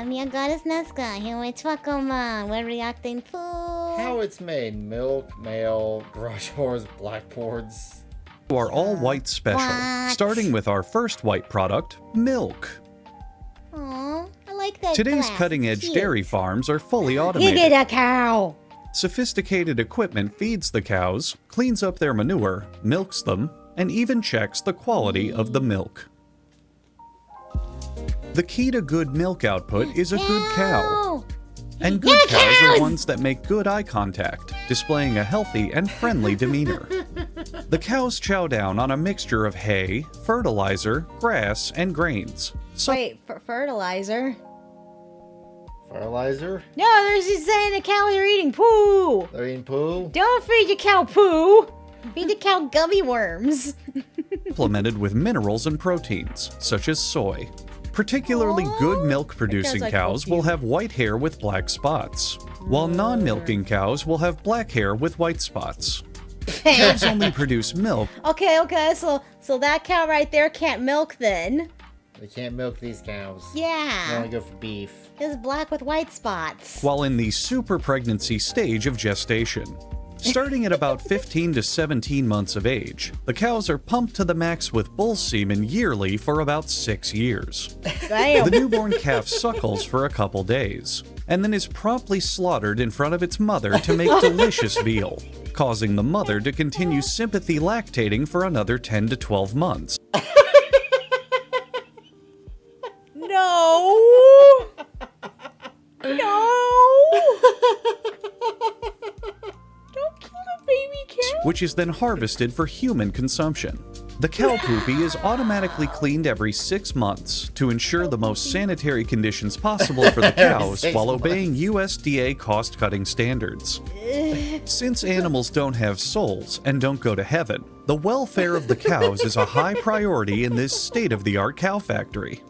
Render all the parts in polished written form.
mi agora Nazca, here with Twakoma, we're reacting to... How it's made. Milk, mail, garage doors, blackboards. Are all white special, What? starting with our first white product, milk. Aw, I like that Today's glass. cutting-edge Cute. dairy farms are fully You automated. get a cow! Sophisticated equipment feeds the cows, cleans up their manure, milks them, and even checks the quality of the milk. The key to good milk output is a good cow. And good Yeah, cows are cows! ones that make good eye contact, displaying a healthy and friendly demeanor. The cows chow down on a mixture of hay, fertilizer, grass, and grains. Wait, for fertilizer? Fertilizer? No, they're just saying the cows are eating poo! They're eating poo? Don't feed your cow poo! Feed the cow gummy worms! Supplemented with minerals and proteins, such as soy. Particularly good milk-producing like cows will protein. have white hair with black spots, while non-milking cows will have black hair with white spots. Cows only produce milk Okay, so that cow right there can't milk then. They can't milk these cows. They Yeah, only go for beef. it's black with white spots. while in the super pregnancy stage of gestation. Starting at about 15 to 17 months of age, the cows are pumped to the max with bull semen yearly for about 6 years. Damn. The newborn calf suckles for a couple days, and then is promptly slaughtered in front of its mother to make delicious veal, causing the mother to continue sympathy lactating for another 10 to 12 months. No! No! Don't kill the baby cow! Which is then harvested for human consumption. The cow poopy is automatically cleaned every 6 months to ensure the most sanitary conditions possible for the cows 6 while months. obeying USDA cost-cutting standards. Since animals don't have souls and don't go to heaven, the welfare of the cows is a high priority in this state-of-the-art cow factory.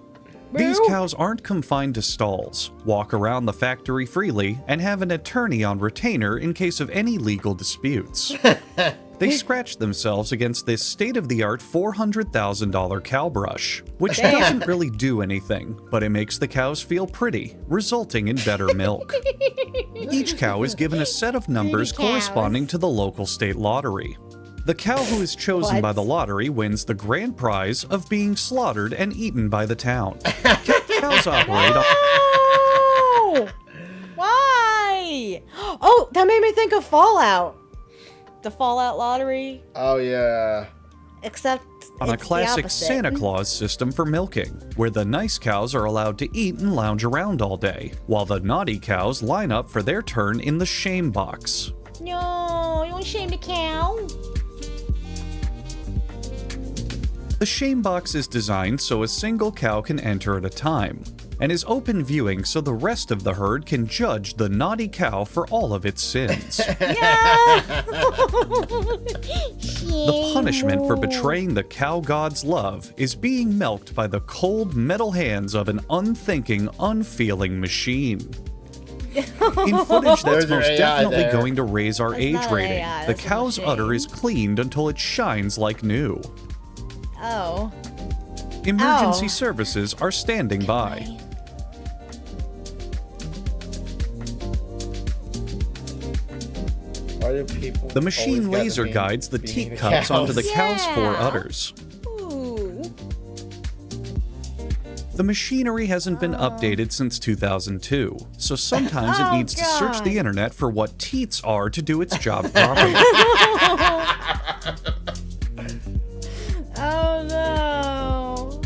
These cows aren't confined to stalls, walk around the factory freely, and have an attorney on retainer in case of any legal disputes. They scratch themselves against this state-of-the-art $400,000 cow brush, which doesn't really do anything, but it makes the cows feel pretty, resulting in better milk. Each cow is given a set of numbers Pretty cows. corresponding to the local state lottery. The cow who is chosen What? by the lottery wins the grand prize of being slaughtered and eaten by the town. Cows operate on... No! Why? Oh, that made me think of Fallout. The Fallout lottery, Oh, yeah. except on a it's the classic opposite. Santa Claus system for milking, where the nice cows are allowed to eat and lounge around all day, while the naughty cows line up for their turn in the shame box. No, you don't shame the cow. The shame box is designed so a single cow can enter at a time, and is open viewing so the rest of the herd can judge the naughty cow for all of its sins. Yeah. The punishment for betraying the cow god's love is being milked by the cold metal hands of an unthinking, unfeeling machine. In footage that's There's your most AI definitely there. going to raise our That's age not rating, AI, the that's a cow's machine. udder is cleaned until it shines like new. Oh. Emergency Oh. services are standing by. Why do people The machine always gotta laser be guides the beating teat cups onto the cows? cow's 4 Yeah. udders. Ooh. The machinery hasn't been updated since 2002, so sometimes it Oh, needs to search God. the internet for what teats are to do its job properly. Oh no.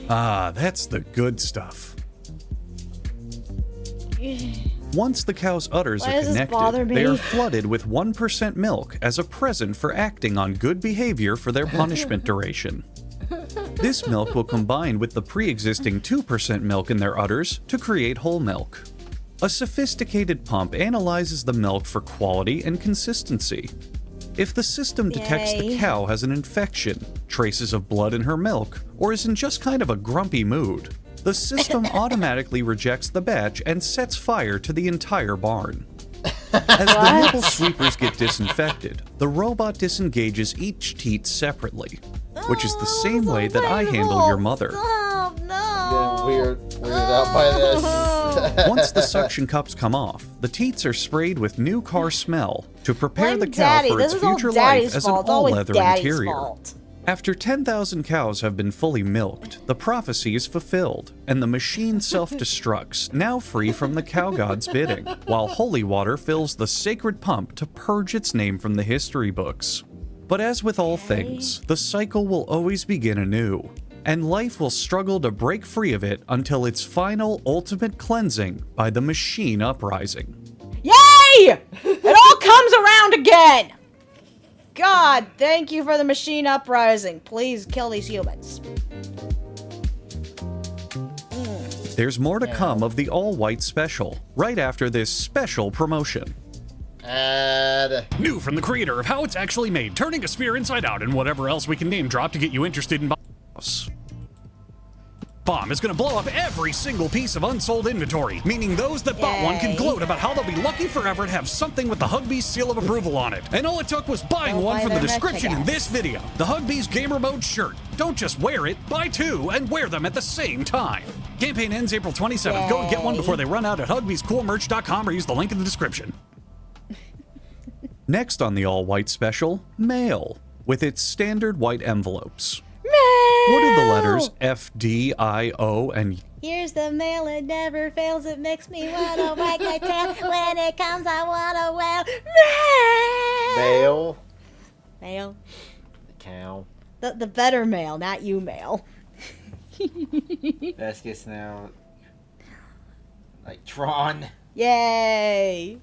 Ah, that's the good stuff. Once the cow's udders Why are does this bother connected, me? they are flooded with 1% milk as a present for acting on good behavior for their punishment duration. This milk will combine with the pre-existing 2% milk in their udders to create whole milk. A sophisticated pump analyzes the milk for quality and consistency. If the system detects the Yay. cow has an infection, traces of blood in her milk, or is in just kind of a grumpy mood, the system automatically rejects the batch and sets fire to the entire barn. As the nipple sweepers get disinfected, the robot disengages each teat separately, which is the same way that I handle your mother. Oh, no. weirded out by this. Once the suction cups come off, the teats are sprayed with new car smell to prepare Blame the cow Daddy. for its This is all future Daddy's life as an fault. It's always all-leather Daddy's interior. fault. After 10,000 cows have been fully milked, the prophecy is fulfilled, and the machine self-destructs, now free from the cow god's bidding, while holy water fills the sacred pump to purge its name from the history books. But as with all things, the cycle will always begin anew, and life will struggle to break free of it until its final ultimate cleansing by the machine uprising. Yay! It all comes around again! God, thank you for the machine uprising. Please kill these humans. There's more to come of the all-white special, right after this special promotion. New from the creator of How It's Actually Made, turning a sphere inside out and whatever else we can name drop to get you interested in Bomb is gonna blow up every single piece of unsold inventory, meaning those that bought one can Yay. gloat about how they'll be lucky forever to have something with the Huggbees seal of approval on it. And all it took was buying They'll one buy from the their merch, I description in guess. this video. The Huggbees Gamer Mode shirt. Don't just wear it, buy two and wear them at the same time. Campaign ends April 27th. Go and get one Yay. before they run out at hugbeescoolmerch.com or use the link in the description. Next on the all-white special, mail, with its standard white envelopes. What do the letters F, D, I, O, and Here's the mail, it never fails. It makes me wanna wag my tail. When it comes, I wanna wail. Bale. Mail. The cow. The better mail, not you mail. Baskets now. Like Tron. Yay!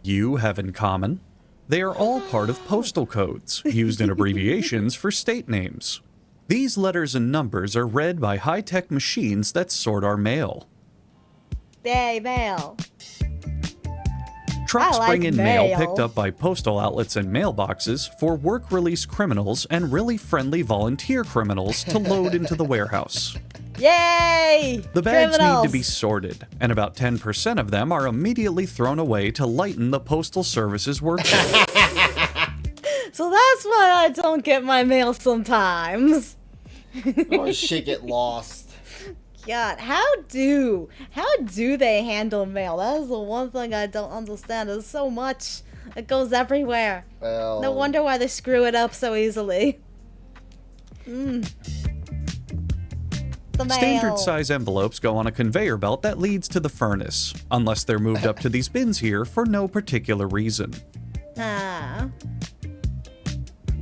U have in common? They are all part of postal codes, used in abbreviations for state names. These letters and numbers are read by high-tech machines that sort our mail. Yay, mail. Trucks I like bring in mail mail. picked up by postal outlets and mailboxes for work-release criminals and really friendly volunteer criminals to load into the warehouse. Yay! The bags Criminals. need to be sorted, and about 10% of them are immediately thrown away to lighten the Postal Service's workload. So that's why I don't get my mail sometimes. Or shit get lost. God, how do they handle mail? That is the one thing I don't understand. There's so much. It goes everywhere. Well. No wonder why they screw it up so easily. The mail. Standard size envelopes go on a conveyor belt that leads to the furnace, unless they're moved up to these bins here for no particular reason. Ah.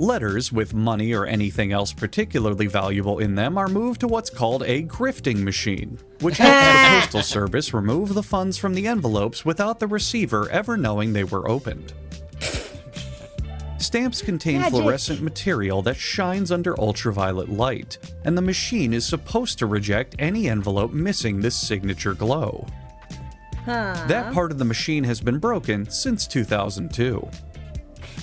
Letters with money or anything else particularly valuable in them are moved to what's called a grifting machine, which helps the Postal Service remove the funds from the envelopes without the receiver ever knowing they were opened. Stamps contain Magic. fluorescent material that shines under ultraviolet light, and the machine is supposed to reject any envelope missing this signature glow. That part of the machine has been broken since 2002.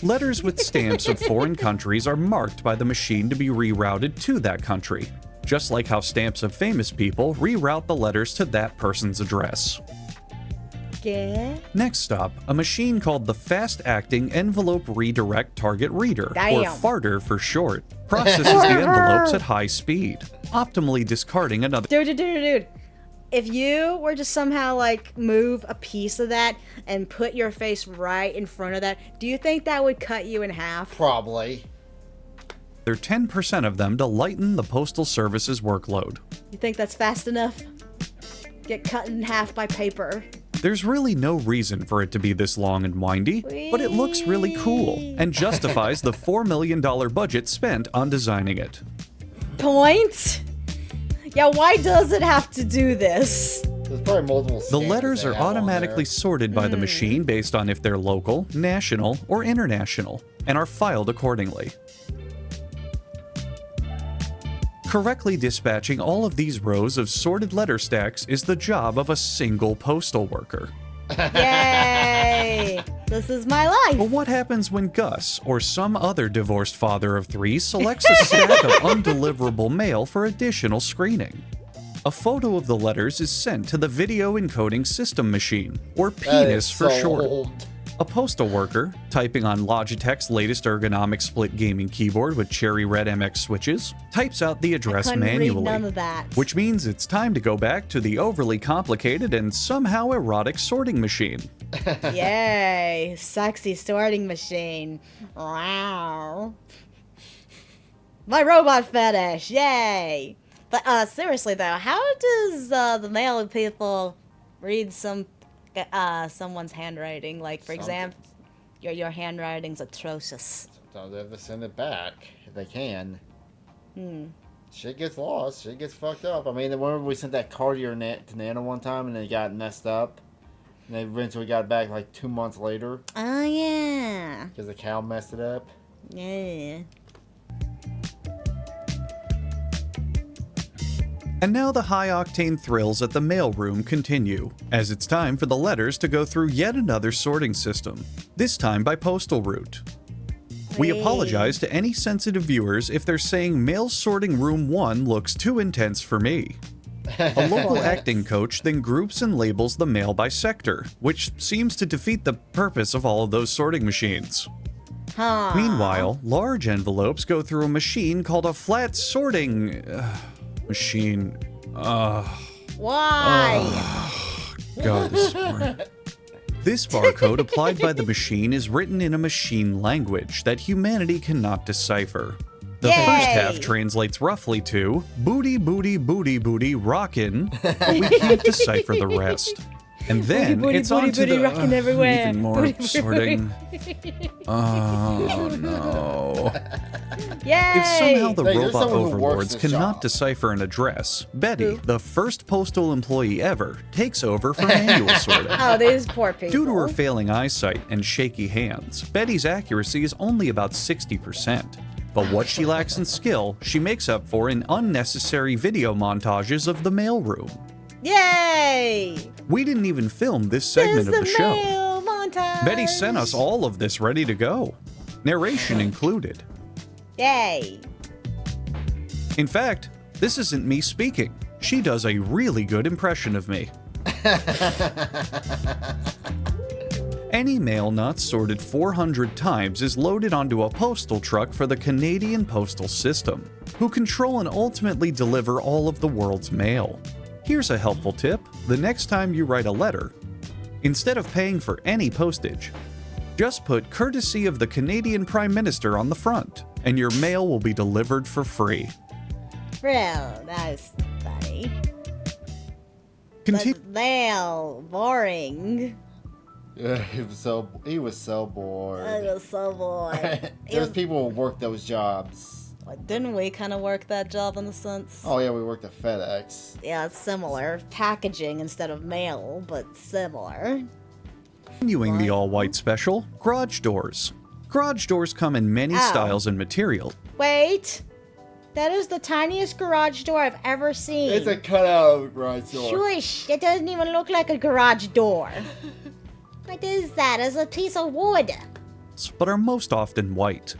Letters with stamps of foreign countries are marked by the machine to be rerouted to that country, just like how stamps of famous people reroute the letters to that person's address. Yeah. Next up, a machine called the Fast-Acting Envelope Redirect Target Reader, or Damn. FARTR for short, processes the envelopes at high speed, optimally discarding another. Dude. If you were to somehow, like, move a piece of that and put your face right in front of that, do you think that would cut you in half? Probably. There are 10% of them to lighten the Postal Service's workload. You think that's fast enough? Get cut in half by paper. There's really no reason for it to be this long and windy, but it looks really cool and justifies the $4 million budget spent on designing it. Point? Yeah, why does it have to do this? There's probably multiple The standards letters they are have on automatically there. sorted by the machine based on if they're local, national, or international, and are filed accordingly. Correctly dispatching all of these rows of sorted letter stacks is the job of a single postal worker. Yay! This is my But life. what happens when Gus, or some other divorced father of three, selects a stack of undeliverable mail for additional screening? A photo of the letters is sent to the Video Encoding System Machine, or That PENIS is for so short. old. A postal worker, typing on Logitech's latest ergonomic split gaming keyboard with cherry red MX switches, types out the address couldn't read manually, none of that. which means it's time to go back to the overly complicated and somehow erotic sorting machine. Yay, sexy sorting machine. Wow. My robot fetish, yay. But seriously though, how does the male people read someone's handwriting? Like, for example, your handwriting's atrocious. Sometimes they have to send it back if they can. Shit gets lost. Shit gets fucked up. I mean, remember we sent that card to Nana one time and it got messed up? And they eventually got it back like 2 months later. Oh, yeah. Because the cow messed it up. Yeah. And now the high-octane thrills at the mailroom continue, as it's time for the letters to go through yet another sorting system, this time by postal route. We apologize to any sensitive viewers if they're saying mail sorting room 1 looks too intense for me. A local acting coach then groups and labels the mail by sector, which seems to defeat the purpose of all of those sorting machines. Huh. Meanwhile, large envelopes go through a machine called a flat sorting machine. Why? God, this is boring. This barcode applied by the machine is written in a machine language that humanity cannot decipher. The Yay! first half translates roughly to booty booty booty booty rockin', but we can't decipher the rest. And then Booty, it's booty, on to booty, the rockin' everywhere. even more Booty, booty, sorting. Oh no. Yay! If somehow the Hey, there's robot someone who works overlords this cannot job. decipher an address, Betty, Who? the first postal employee ever, takes over for manual sorting. Oh, these poor people. Due to her failing eyesight and shaky hands, Betty's accuracy is only about 60%. But what she lacks in skill, she makes up for in unnecessary video montages of the mailroom. Yay! We didn't even film this segment There's of the show. mail montage. Betty sent us all of this ready to go, narration included. Yay! In fact, this isn't me speaking. She does a really good impression of me. Any mail not sorted 400 times is loaded onto a postal truck for the Canadian Postal System, who control and ultimately deliver all of the world's mail. Here's a helpful tip: the next time you write a letter, instead of paying for any postage, just put "Courtesy of the Canadian Prime Minister" on the front, and your mail will be delivered for free. Real, that's funny. Conti- But mail, boring. Yeah, he was so bored. I was so bored. There's people who work those jobs. Didn't we kind of work that job in a sense? Oh yeah, we worked at FedEx. Yeah, it's similar. Packaging instead of mail, but similar. Continuing the all-white special, garage doors. Garage doors come in many Ow. styles and material. Wait! That is the tiniest garage door I've ever seen. It's a cutout of a garage door. Shush! It doesn't even look like a garage door. What is that? It's a piece of wood. But are most often white.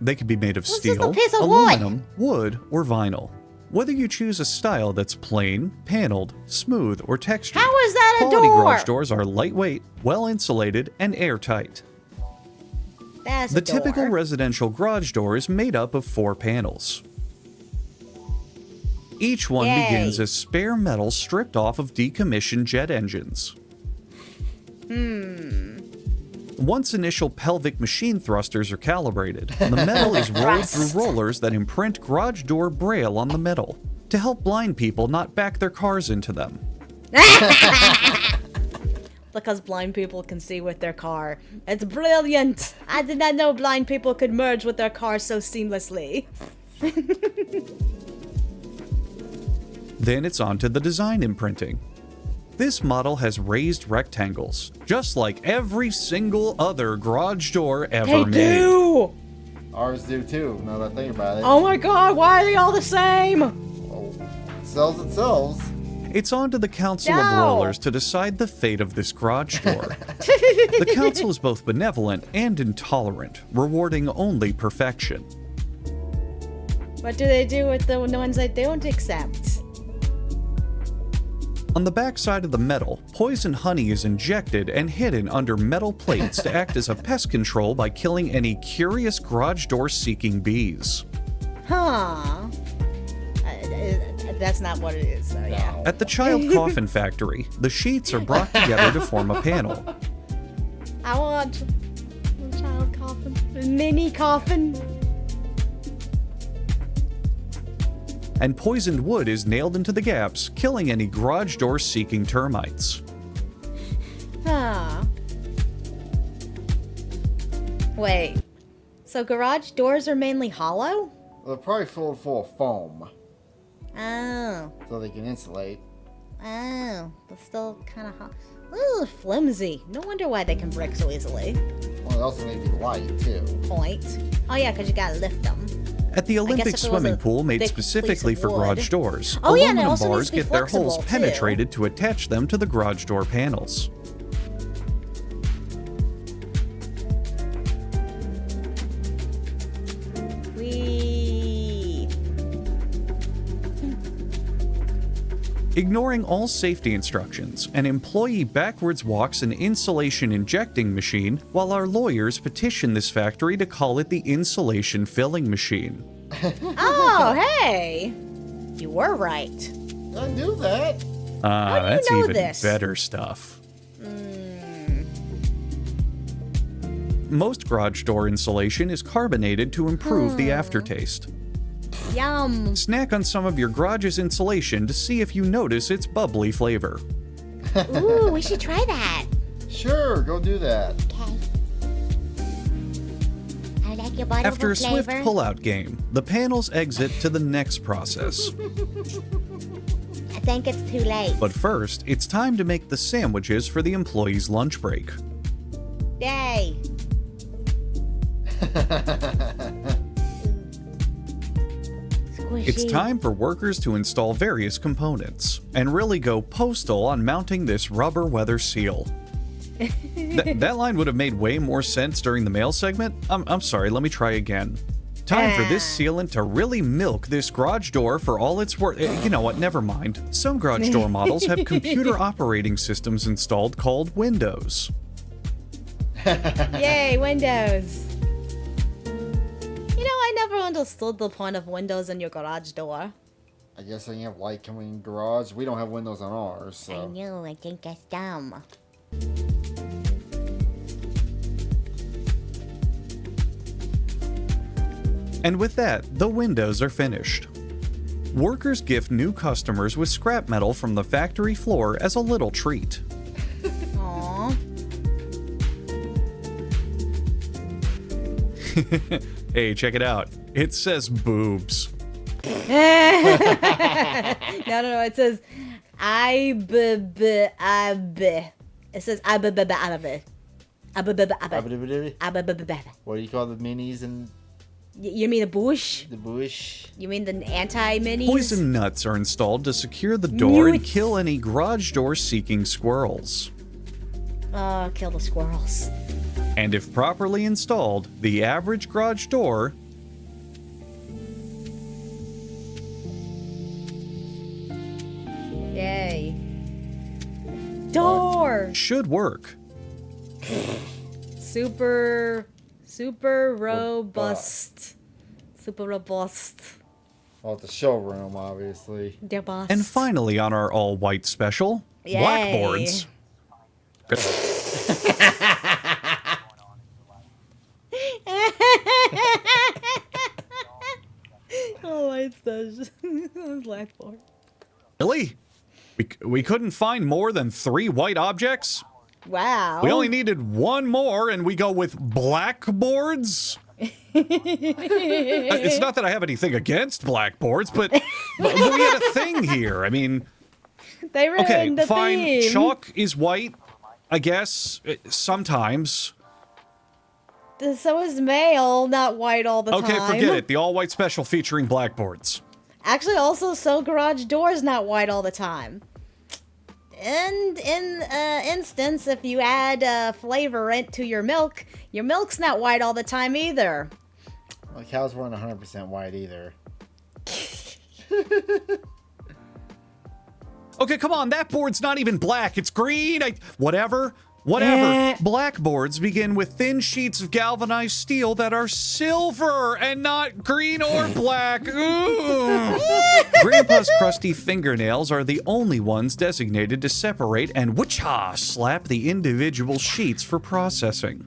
They can be made of What's just a steel, piece of wood? aluminum, wood, or vinyl. Whether you choose a style that's plain, paneled, smooth, or textured, How is that a quality door? garage doors are lightweight, well-insulated, and airtight. That's The a door. typical residential garage door is made up of 4 panels. Each one Yay. begins as spare metal stripped off of decommissioned jet engines. Once initial pelvic machine thrusters are calibrated, the metal is rolled through rollers that imprint garage door braille on the metal to help blind people not back their cars into them. Because blind people can see with their car. It's brilliant! I did not know blind people could merge with their cars so seamlessly. Then it's on to the design imprinting. This model has raised rectangles, just like every single other garage door ever They made. do! Ours do too, now that I think about it. Oh my god, why are they all the same? It sells itself. It's on to the Council No. of Rollers to decide the fate of this garage door. The council is both benevolent and intolerant, rewarding only perfection. What do they do with the ones they don't accept? On the back side of the metal, poison honey is injected and hidden under metal plates to act as a pest control by killing any curious garage door seeking bees. Huh. That's not what it is, so yeah. At the child coffin factory, the sheets are brought together to form a panel. I want a child coffin. A mini coffin. And poisoned wood is nailed into the gaps, killing any garage door seeking termites. Huh. Wait. So garage doors are mainly hollow? They're probably full of foam, Oh. so they can insulate. Oh. But still kind of hot. Ooh, flimsy. No wonder why they can break so easily. Well, they also need to be light, too. Point. Oh yeah, because you gotta lift them. At the Olympic if it was swimming a pool made thick specifically piece for of wood. garage doors, Oh, yeah, and it aluminum also needs bars to be get their holes flexible, too. penetrated to attach them to the garage door panels. Whee! Ignoring all safety instructions, an employee backwards walks an insulation injecting machine while our lawyers petition this factory to call it the insulation filling machine. Oh, hey! You were right. I knew that. How do you That's know even this? better stuff. Most garage door insulation is carbonated to improve the aftertaste. Yum. Snack on some of your garage's insulation to see if you notice its bubbly flavor. Ooh, we should try that. Sure, go do that. Okay. I like your bottle After a swift pull-out game, the panels exit to the next process. I think it's too late. But first, it's time to make the sandwiches for the employees' lunch break. Yay. Squishy. It's time for workers to install various components and really go postal on mounting this rubber weather seal. That line would have made way more sense during the mail segment. I'm sorry, let me try again. Time for this sealant to really milk this garage door for all it's worth. You know what, never mind. Some garage door models have computer operating systems installed called Windows. Yay, Windows. You know, I never understood the point of windows in your garage door. I guess they have light coming in garage. We don't have windows on ours, I so. know, I think that's dumb. And with that, the windows are finished. Workers gift new customers with scrap metal from the factory floor as a little treat. Aww. Hey, check it out. It says boobs. No, it says I-b-b-I-b. It says I-b-b-b-I-b. What do you call the minis and You mean the bush? the bush? You mean the anti-minis? Poison nuts are installed to secure the door and Nuts. kill any garage door seeking squirrels. Oh, kill the squirrels. And if properly installed, the average garage door Yay. Door! should work. Super robust. Super robust. Well, it's a showroom, obviously. They're boss. And finally, on our all-white special, Yay. blackboards. Oh, it's the Blackboard. Really? We couldn't find more than 3 white objects? Wow. We only needed one more, and we go with blackboards? It's not that I have anything against blackboards, but we had a thing here. I mean, They ruined okay, the fine. theme. Chalk is white, I guess, sometimes. So is mail, not white all the Okay, time. forget it. The all-white special featuring blackboards. Actually, also, so garage doors not white all the time. And in instance, if you add flavorant to your milk's not white all the time either. Well, cows weren't 100% white either. Okay, come on, that board's not even black. It's green. Whatever. Blackboards begin with thin sheets of galvanized steel that are silver and not green or black. Ooh. Grandpa's crusty fingernails are the only ones designated to separate and slap the individual sheets for processing.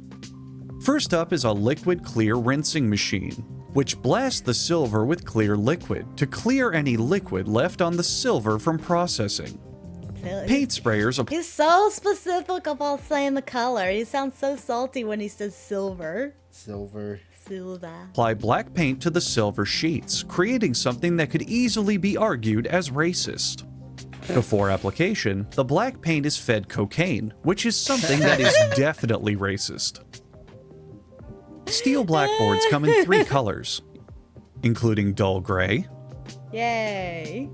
First up is a liquid clear rinsing machine, which blasts the silver with clear liquid to clear any liquid left on the silver from processing. Paint sprayers He's so specific about saying the color. He sounds so salty when he says silver. Silver. apply black paint to the silver sheets, creating something that could easily be argued as racist. Before application, the black paint is fed cocaine, which is something that is definitely racist. Steel blackboards come in 3 colors, including dull gray, Yay.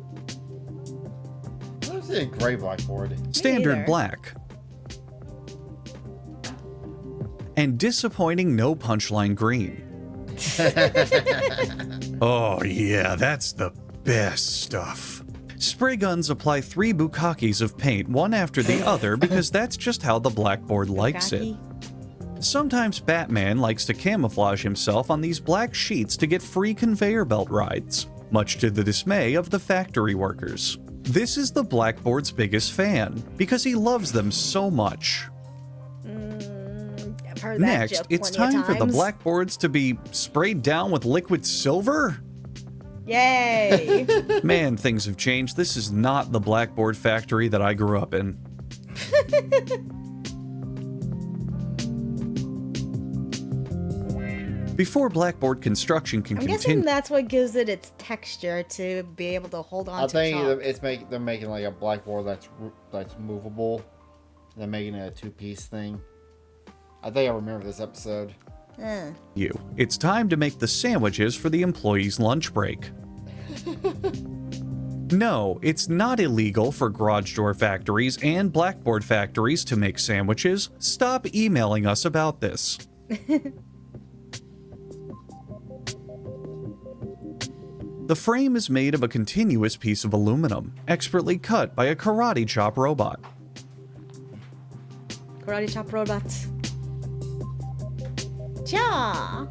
I've seen a gray blackboard. standard either. black, and disappointing no punchline green. Oh yeah, that's the best stuff. Spray guns apply 3 bukakis of paint, one after the other, because that's just how the blackboard likes it. Sometimes Batman likes to camouflage himself on these black sheets to get free conveyor belt rides, much to the dismay of the factory workers. This is the blackboard's biggest fan, because he loves them so much. I've heard that Next, joke it's plenty time of for the times. blackboards to be sprayed down with liquid silver? Yay. Man, things have changed. This is not the blackboard factory that I grew up in. Before blackboard construction can I'm guessing continue, that's what gives it its texture to be able to hold on I to think chalk. they're making like a blackboard that's movable. They're making it a 2-piece thing. I think I remember this episode. it's time to make the sandwiches for the employees' lunch break. No, it's not illegal for garage door factories and blackboard factories to make sandwiches. Stop emailing us about this. The frame is made of a continuous piece of aluminum, expertly cut by a karate chop robot. Karate chop robots. Ja.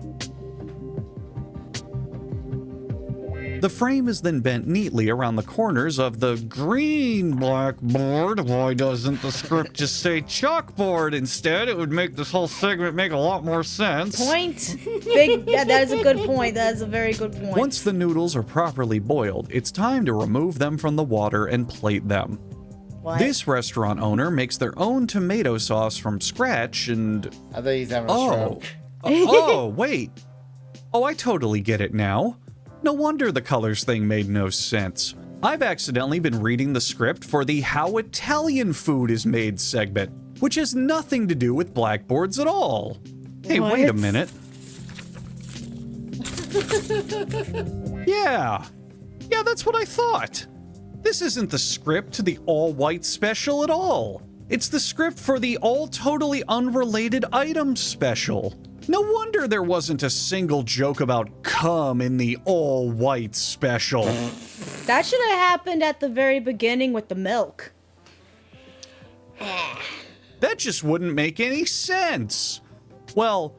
The frame is then bent neatly around the corners of the green blackboard. Why doesn't the script just say chalkboard instead? It would make this whole segment make a lot more sense. Point. Big. That is a good point. That is a very good point. Once the noodles are properly boiled, it's time to remove them from the water and plate them. What? This restaurant owner makes their own tomato sauce from scratch and... I think he's having a Oh. stroke. Oh, wait. Oh, I totally get it now. No wonder the colors thing made no sense. I've accidentally been reading the script for the How Italian Food is Made segment, which has nothing to do with blackboards at all. Hey, wait a What? minute. Yeah, that's what I thought. This isn't the script to the all-white special at all. It's the script for the all-totally unrelated items special. No wonder there wasn't a single joke about cum in the all-white special. That should have happened at the very beginning with the milk. That just wouldn't make any sense. Well,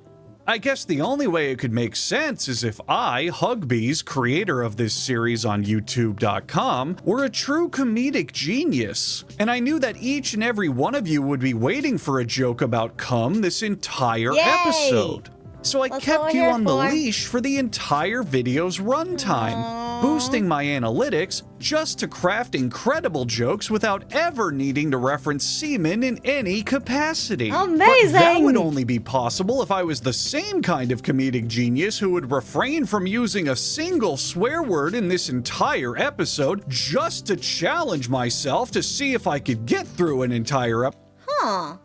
I guess the only way it could make sense is if I, Huggbees, creator of this series on YouTube.com, were a true comedic genius. And I knew that each and every one of you would be waiting for a joke about cum this entire Yay! episode. So I That's what kept we're you here on the for. leash for the entire video's runtime, boosting my analytics just to craft incredible jokes without ever needing to reference semen in any capacity. Amazing! But that would only be possible if I was the same kind of comedic genius who would refrain from using a single swear word in this entire episode just to challenge myself to see if I could get through an entire Huh.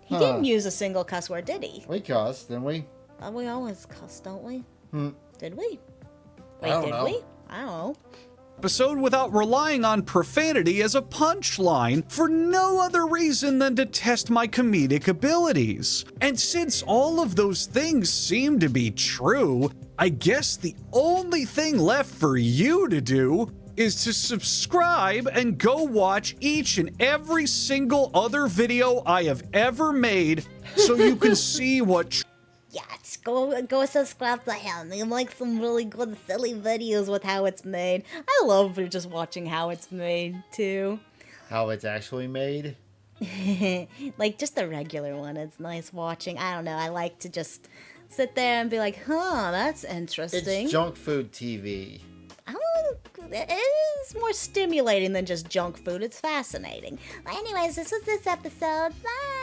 He didn't use a single cuss word, did he? We cussed, didn't we? We always cuss, don't we? Did we? Wait, don't did know. we? I don't know. episode without relying on profanity as a punchline for no other reason than to test my comedic abilities. And since all of those things seem to be true, I guess the only thing left for you to do is to subscribe and go watch each and every single other video I have ever made so you can see what Yes, go subscribe to him. He makes some really good silly videos with how it's made. I love just watching how it's made too. How it's actually made. Like just a regular one. It's nice watching. I don't know. I like to just sit there and be like, huh, that's interesting. It's junk food TV. Oh, it is more stimulating than just junk food. It's fascinating. Anyways, this was this episode. Bye.